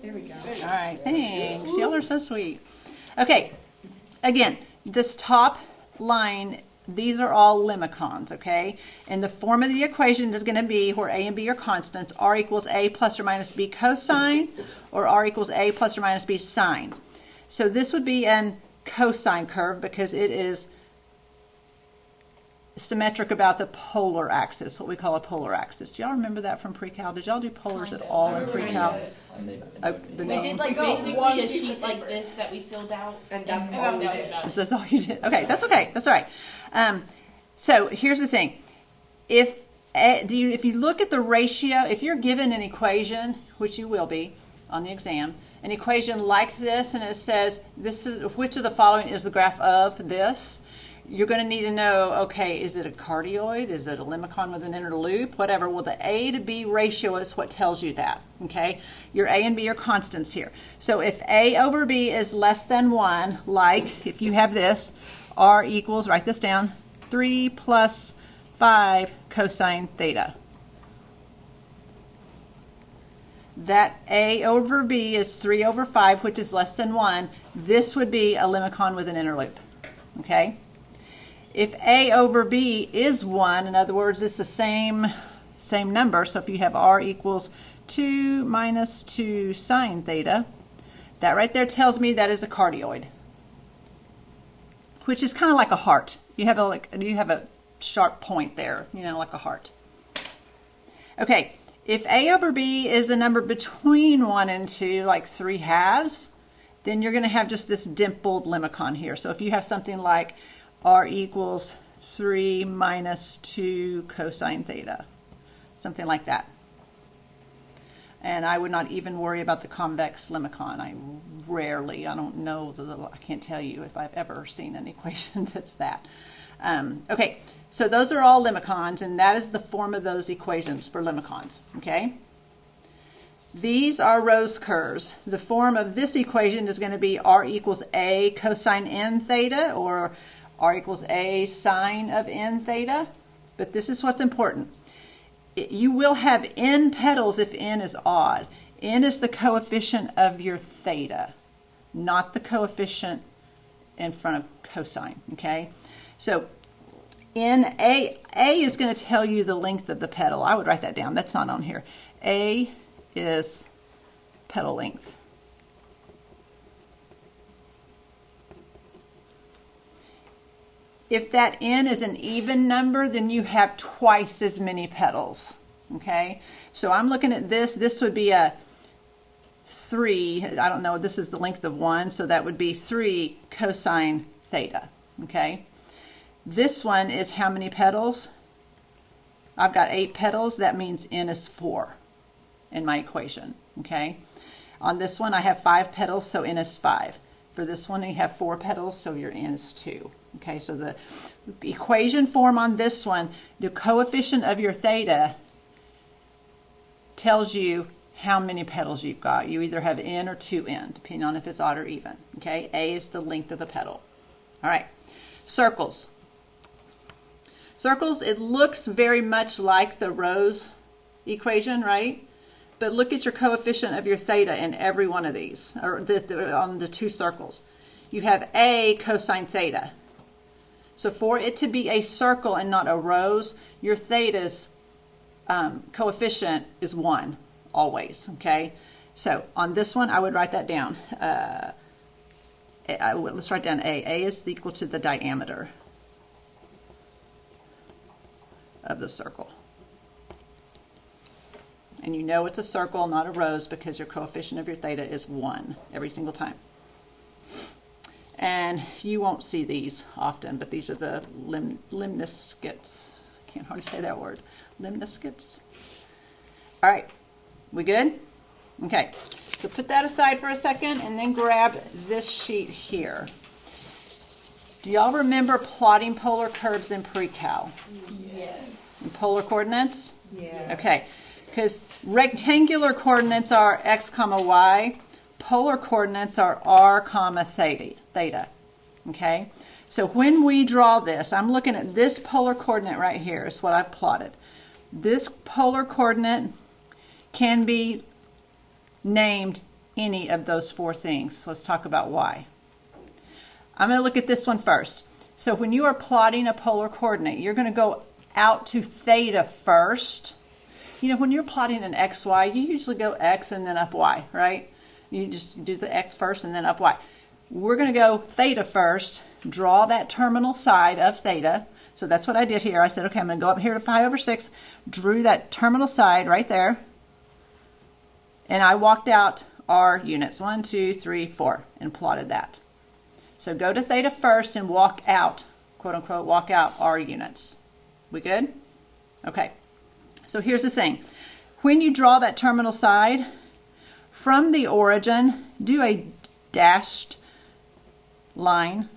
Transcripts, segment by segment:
There we go. All right, thanks. Y'all are so sweet. Okay, again, this top line, these are all limicons, okay? And the form of the equation is going to be where a and b are constants, r equals a plus or minus b cosine, or r equals a plus or minus b sine. So this would be an cosine curve because it is symmetric about the polar axis, what we call a polar axis. Do y'all remember that from pre-cal? Did y'all do polars at all in pre-cal? We did like basically a sheet like this that we filled out, and that's all we did. So that's all you did. Okay, that's okay. That's all right. So here's the thing: if you look at the ratio, if you're given an equation, which you will be on the exam, an equation like this, and it says this is which of the following is the graph of this. You're going to need to know, okay, is it a cardioid? Is it a limicon with an inner loop? Whatever. Well, the A to B ratio is what tells you that, okay? Your A and B are constants here. So if A over B is less than 1, like if you have this, R equals, write this down, 3 plus 5 cosine theta. That A over B is 3 over 5, which is less than 1. This would be a limicon with an inner loop, okay? If A over B is 1, in other words, it's the same number, so if you have R equals 2 minus 2 sine theta, that right there tells me that is a cardioid, which is kind of like a heart. You have a sharp point there, you know, like a heart. Okay, if A over B is a number between 1 and 2, like 3 halves, then you're going to have just this dimpled limicon here. So if you have something like R equals 3 minus 2 cosine theta, something like that. And I would not even worry about the convex limicon. I don't know, I can't tell you if I've ever seen an equation that's that. Okay, so those are all limicons, and that is the form of those equations for limicons, okay? These are Rose curves. The form of this equation is going to be R equals A cosine n theta, or R equals A sine of n theta. But this is what's important. You will have n petals if n is odd. N is the coefficient of your theta, not the coefficient in front of cosine, okay? So A is going to tell you the length of the petal. I would write that down. That's not on here. A is petal length. If that n is an even number, then you have twice as many petals, okay? So I'm looking at this. This would be a 3. I don't know. This is the length of 1, so that would be 3 cosine theta, okay? This one is how many petals? I've got 8 petals. That means n is 4 in my equation, okay? On this one, I have 5 petals, so n is 5. For this one, you have 4 petals, so your n is 2. Okay, so the equation form on this one, the coefficient of your theta tells you how many petals you've got. You either have n or 2n, depending on if it's odd or even. Okay, A is the length of the petal. All right, circles. Circles, it looks very much like the Rose equation, right? But look at your coefficient of your theta in every one of these, or on the 2 circles. You have A cosine theta. So for it to be a circle and not a rose, your theta's coefficient is 1 always, okay? So on this one, I would write that down. Let's write down A. A is equal to the diameter of the circle. And you know it's a circle, not a rose, because your coefficient of your theta is 1 every single time. And you won't see these often, but these are the lemniscates. I can't hardly say that word. Lemniscates. All right, we good? Okay, so put that aside for a second and then grab this sheet here. Do y'all remember plotting polar curves in pre-cal? Yes. And polar coordinates? Yeah. Okay, because rectangular coordinates are x comma y. Polar coordinates are r comma theta. Okay, so when we draw this, I'm looking at this polar coordinate right here is what I've plotted. This polar coordinate can be named any of those four things. Let's talk about why. I'm going to look at this one first. So when you are plotting a polar coordinate, you're going to go out to theta first. You know, when you're plotting an XY, you usually go X and then up Y, right? You just do the X first and then up Y. We're going to go theta first, draw that terminal side of theta. So that's what I did here. I said, okay, I'm going to go up here to pi over 6, drew that terminal side right there, and I walked out our units, 1, 2, 3, 4, and plotted that. So go to theta first and walk out, quote unquote, walk out our units. We good? Okay. So here's the thing. When you draw that terminal side, from the origin, do a dashed line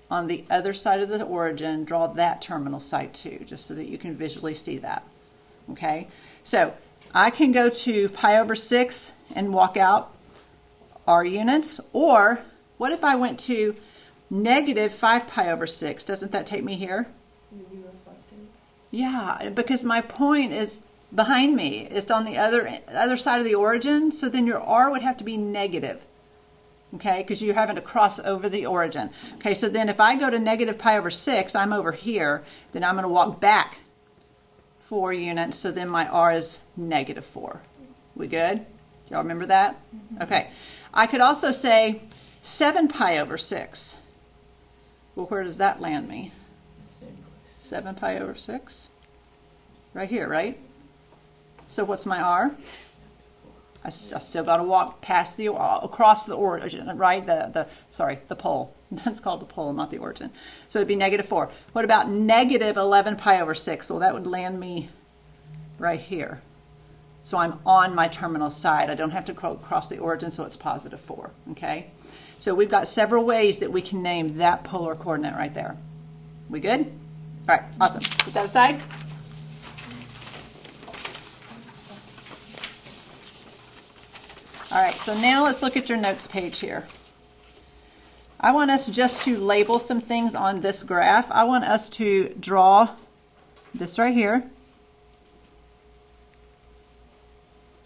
on the other side of the origin, draw that terminal side too, just so that you can visually see that. Okay, so I can go to pi over 6 and walk out our units, or what if I went to negative 5 pi over 6? Doesn't that take me here? Yeah, because my point is behind me. It's on the other side of the origin, so then your R would have to be negative. Okay, because you're having to cross over the origin. Okay, so then if I go to negative pi over 6, I'm over here, then I'm going to walk back 4 units, so then my R is negative 4. We good? Y'all remember that? Mm-hmm. Okay. I could also say 7 pi over 6. Well, where does that land me? 7 pi over 6? Right here, right? So what's my R? I still got to walk past the across the origin, right? The pole. That's called the pole, not the origin. So it'd be negative 4. What about negative 11 pi over 6? Well, that would land me right here. So I'm on my terminal side. I don't have to cross the origin, so it's positive 4. Okay. So we've got several ways that we can name that polar coordinate right there. We good? All right. Awesome. Put that aside. All right, so now let's look at your notes page here. I want us just to label some things on this graph. I want us to draw this right here.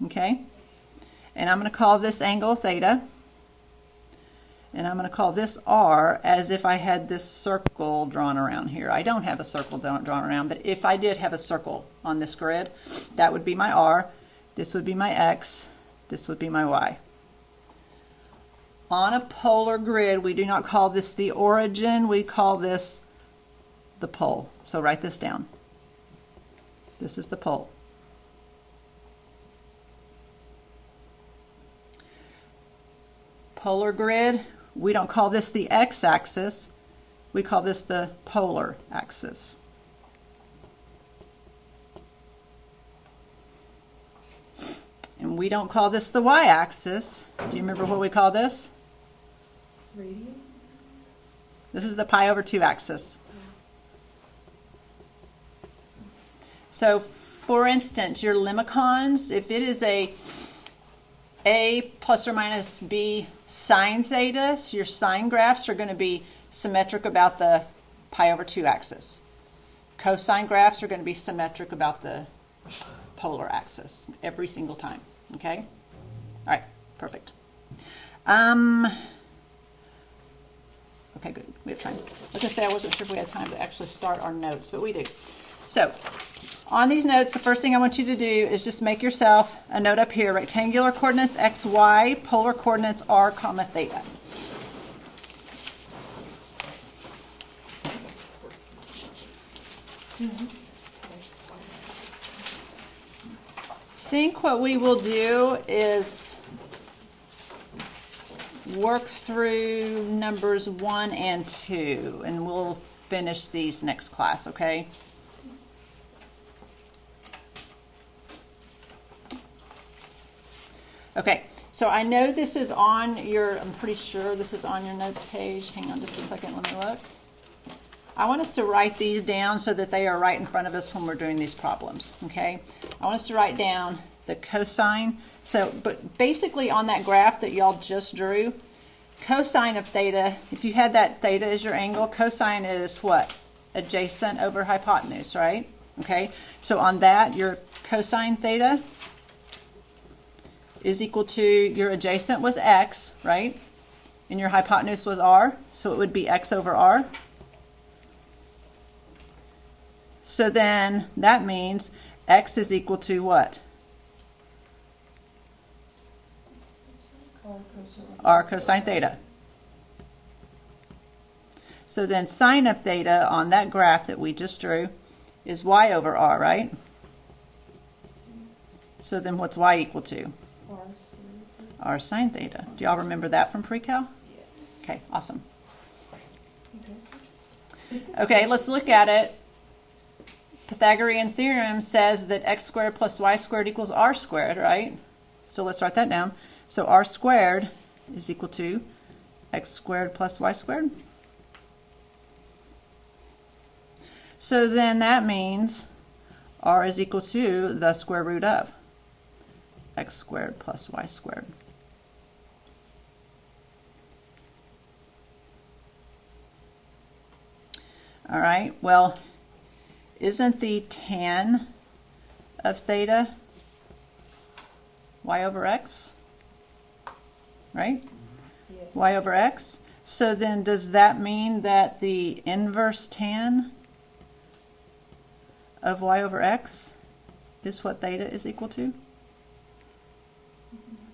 Okay, and I'm going to call this angle theta. And I'm going to call this R as if I had this circle drawn around here. I don't have a circle drawn around, but if I did have a circle on this grid, that would be my R. This would be my X. This would be my Y. On a polar grid, we do not call this the origin, we call this the pole. So write this down. This is the pole. Polar grid, we don't call this the x-axis, we call this the polar axis. And we don't call this the y-axis. Do you remember what we call this? Radian? This is the pi over 2 axis. So, for instance, your limicons, if it is a plus or minus b sine theta, so your sine graphs are going to be symmetric about the pi over 2 axis. Cosine graphs are going to be symmetric about the polar axis every single time. Okay? All right, perfect. Okay, good. We have time. I was going to say I wasn't sure if we had time to actually start our notes, but we do. So, on these notes, the first thing I want you to do is just make yourself a note up here. Rectangular coordinates x, y, polar coordinates r, comma, theta. I think what we will do is work through numbers 1 and 2, and we'll finish these next class, okay? Okay, so I know this is on your, I'm pretty sure this is on your notes page. Hang on just a second, let me look. I want us to write these down so that they are right in front of us when we're doing these problems, okay? I want us to write down the cosine. So, but basically on that graph that y'all just drew, cosine of theta, if you had that theta as your angle, cosine is what? Adjacent over hypotenuse, right? Okay, so on that, your cosine theta is equal to, your adjacent was x, right? And your hypotenuse was r, so it would be x over r. So then that means x is equal to what? R cosine theta. So then sine of theta on that graph that we just drew is y over r, right? So then what's y equal to? R sine theta. Do y'all remember that from pre-cal? Yes. Okay, awesome. Okay, let's look at it. Pythagorean theorem says that x squared plus y squared equals r squared, right? So let's write that down. So r squared is equal to x squared plus y squared. So then that means r is equal to the square root of x squared plus y squared. All right, well, isn't the tan of theta y over x? Right? Yeah. Y over x. So then does that mean that the inverse tan of y over x is what theta is equal to?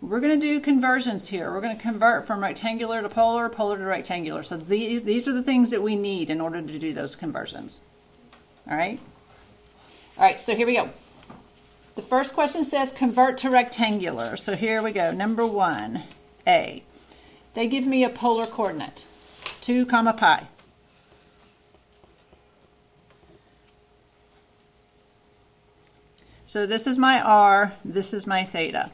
We're going to do conversions here. We're going to convert from rectangular to polar, polar to rectangular. So these are the things that we need in order to do those conversions. All right? All right, so here we go. The first question says convert to rectangular. So here we go. Number 1, A. They give me a polar coordinate, 2 comma pi. So this is my r, this is my theta.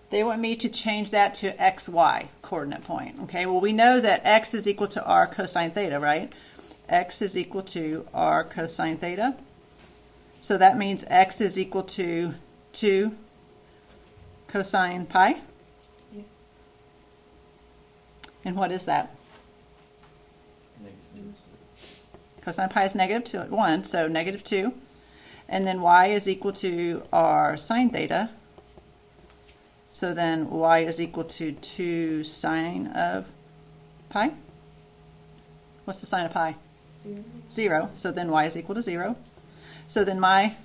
They want me to change that to xy coordinate point. Okay, well, we know that x is equal to r cosine theta, right? X is equal to r cosine theta. So that means x is equal to 2 cosine pi. Yeah. And what is that? Cosine pi is negative 1, so negative 2. And then y is equal to r sine theta. So then y is equal to 2 sine of pi. What's the sine of pi? 0. So then y is equal to 0. So then my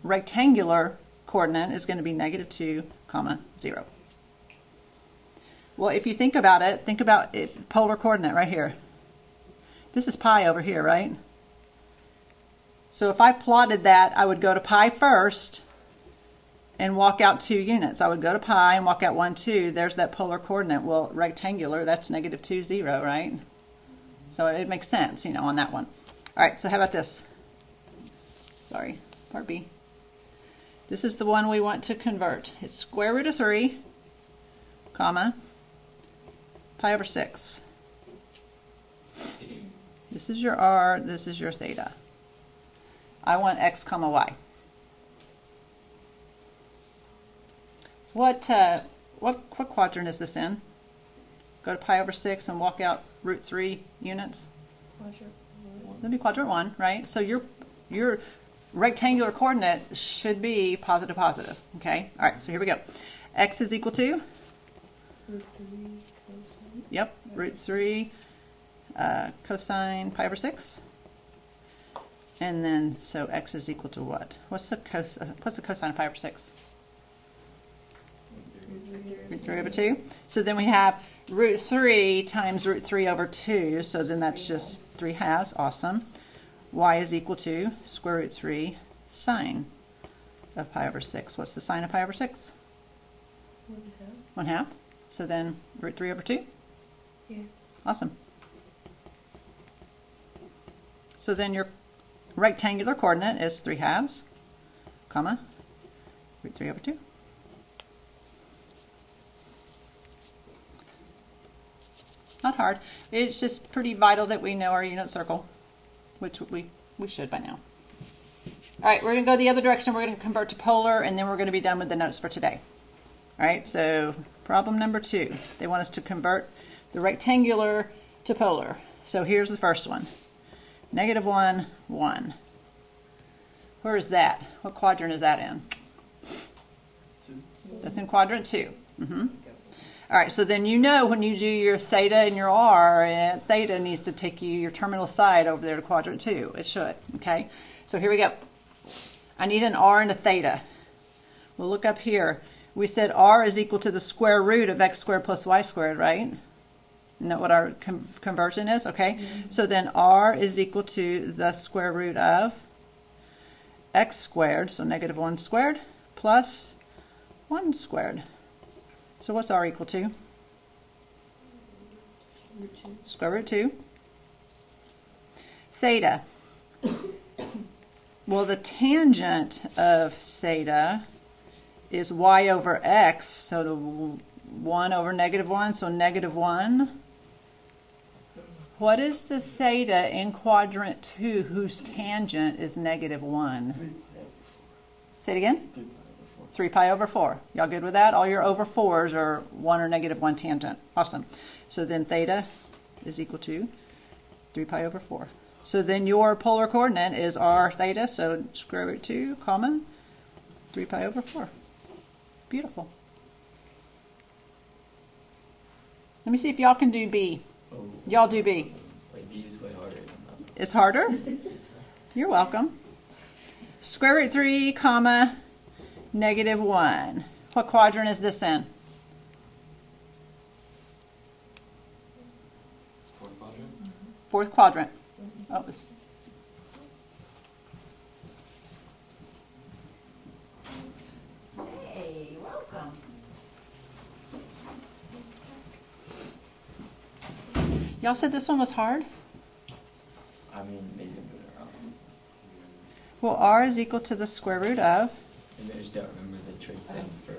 rectangular coordinate is going to be negative 2 comma 0. Well, if you think about it, think about polar coordinate right here. This is pi over here, right? So if I plotted that, I would go to pi first and walk out 2 units. I would go to pi and walk out 1, 2. There's that polar coordinate. Well, rectangular, that's negative 2, 0, right? So it makes sense, you know, on that one. All right, so how about this? Sorry, part B. This is the one we want to convert. It's square root of 3, comma, pi over 6. This is your r, this is your theta. I want x comma y. What quadrant is this in? Go to pi over 6 and walk out root 3 units. Quadrant 1. That'd be quadrant 1, right? So your rectangular coordinate should be positive, positive. Okay. All right. So here we go. X is equal to. Root 3 cosine. Yep. Root 3 cosine pi over 6. And then so x is equal to what? What's the cosine of pi over 6? Root 3 over 2. So then we have root 3 times root 3 over 2. So then that's just 3 halves. Awesome. Y is equal to square root 3 sine of pi over 6. What's the sine of pi over 6? 1 half. So then root 3 over 2? Yeah. Awesome. So then your rectangular coordinate is 3 halves, comma, root 3 over 2. Not hard. It's just pretty vital that we know our unit circle, which we should by now. All right, we're going to go the other direction. We're going to convert to polar, and then we're going to be done with the notes for today. All right, so problem number 2. They want us to convert the rectangular to polar. So here's the first one. Negative 1, 1. Where is that? What quadrant is that in? 2. That's in quadrant 2. All right, so then you know when you do your theta and your r, theta needs to take you your terminal side over there to quadrant 2. It should, okay? So here we go. I need an r and a theta. We'll look up here. We said r is equal to the square root of x squared plus y squared, right? Isn't that what our conversion is? Okay, so then r is equal to the square root of x squared, so negative 1 squared, plus 1 squared. So what's r equal to? Square root 2. Theta. Well, the tangent of theta is y over x, so the 1 over negative 1, so negative 1. What is the theta in quadrant 2 whose tangent is negative 1? Say it again? 3 pi over 4. Y'all good with that? All your over 4s are 1 or negative 1 tangent. Awesome. So then theta is equal to 3 pi over 4. So then your polar coordinate is r theta, so square root 2, comma, 3 pi over 4. Beautiful. Let me see if y'all can do B. Y'all do B. Like B is way harder than that. It's harder? You're welcome. Square root 3, comma, negative 1. What quadrant is this in? Fourth quadrant? Fourth quadrant. Oh, this. Hey, welcome. Y'all said this one was hard? I mean, maybe I'm doing it wrong. Well, r is equal to the square root of. Maybe I just don't remember the trig thing for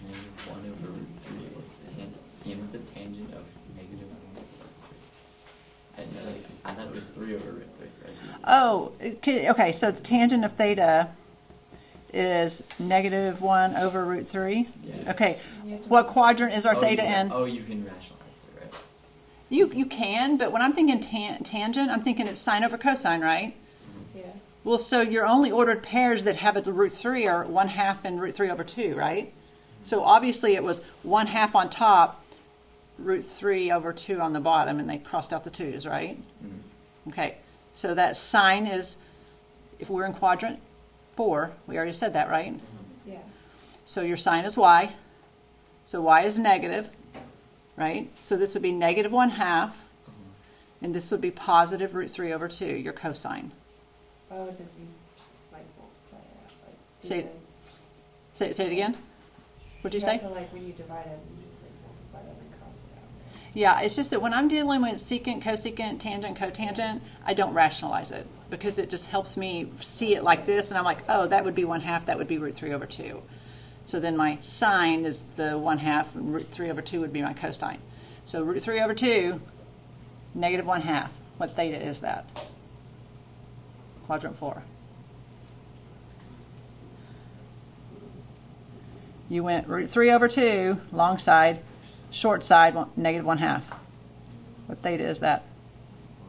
negative 1 over root 3. What's the tangent of negative 1? I thought it was 3 over root 3, right? Oh, okay, so the tangent of theta is negative 1 over root 3. Yeah. Okay, what quadrant is our theta in? Oh, you can rationalize it, right? You can, but when I'm thinking tangent, I'm thinking it's sine over cosine, right? Yeah. Well, so your only ordered pairs that have a root 3 are 1/2 and root 3 over 2, right? So obviously it was 1/2 on top, root 3 over 2 on the bottom, and they crossed out the 2's, right? Okay, so that sine is, if we're in quadrant 4, we already said that, right? Yeah. So your sine is y. So y is negative, right? So this would be negative 1/2, and this would be positive root 3 over 2, your cosine. Oh, did you like multiply it out? Like, Say it again. What'd you say? So like when you divide it, you just like multiply that and cross it out. Yeah, it's just that when I'm dealing with secant, cosecant, tangent, cotangent, I don't rationalize it because it just helps me see it like this, and I'm like, oh, that would be 1/2, that would be root 3 over 2. So then my sine is the 1/2, and root 3 over 2 would be my cosine. So root 3 over 2, negative 1/2. What theta is that? Quadrant 4. You went root 3 over 2, long side, short side, negative 1/2. What theta is that?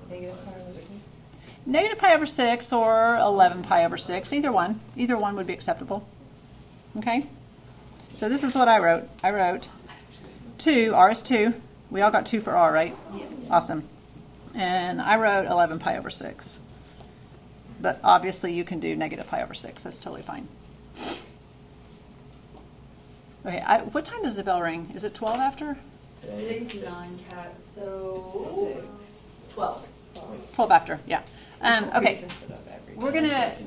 Negative pi over 6. Negative pi over 6 or 11 pi over 6, either one. Either one would be acceptable. Okay? So this is what I wrote. I wrote 2, r is 2. We all got 2 for r, right? Yeah. Awesome. And I wrote 11 pi over 6. But obviously you can do negative pi over 6. That's totally fine. Okay, what time does the bell ring? Is it 12 after? Today's 9, Kat, so 12. 12 after, yeah. Okay,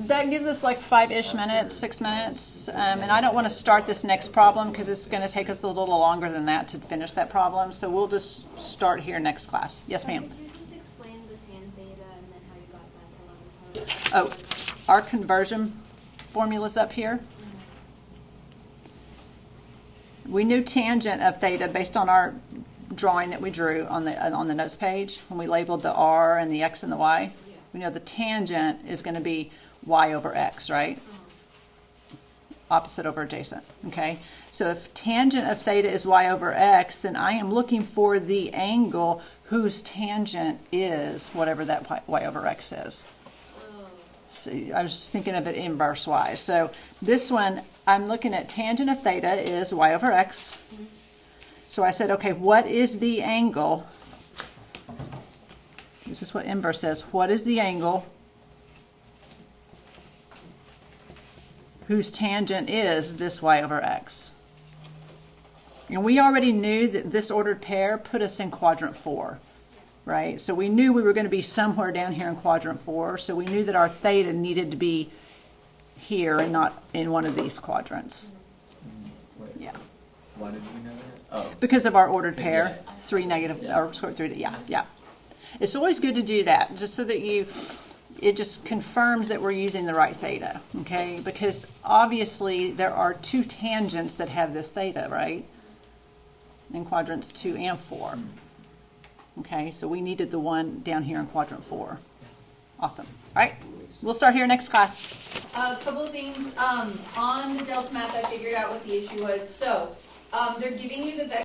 that gives us like 5-ish minutes, 6 minutes, and I don't want to start this next problem because it's going to take us a little longer than that to finish that problem, so we'll just start here next class. Yes, ma'am? Could you just explain the tan theta and then how you got back 11 pi? Oh, our conversion formula's up here. We knew tangent of theta based on our drawing that we drew on the notes page when we labeled the r and the x and the y. We know the tangent is going to be y over x, right? Opposite over adjacent, okay? So if tangent of theta is y over x, then I am looking for the angle whose tangent is whatever that y over x is. See, I was just thinking of it inverse wise. So this one, I'm looking at tangent of theta is y over x. So I said, okay, what is the angle? This is what inverse says. What is the angle whose tangent is this y over x? And we already knew that this ordered pair put us in quadrant 4, right? So we knew we were going to be somewhere down here in quadrant 4. So we knew that our theta needed to be here and not in one of these quadrants. Wait, Yeah. why did we know that? Oh, Because of our ordered pair, Yeah. 3 negative, Yeah. or square root 3, yeah. It's always good to do that, just so that it just confirms that we're using the right theta, okay? Because obviously there are 2 tangents that have this theta, right? In quadrants 2 and 4. Okay, so we needed the one down here in quadrant 4. Awesome. All right, we'll start here next class. A couple of things. On the delta math, I figured out what the issue was. So, they're giving you the vector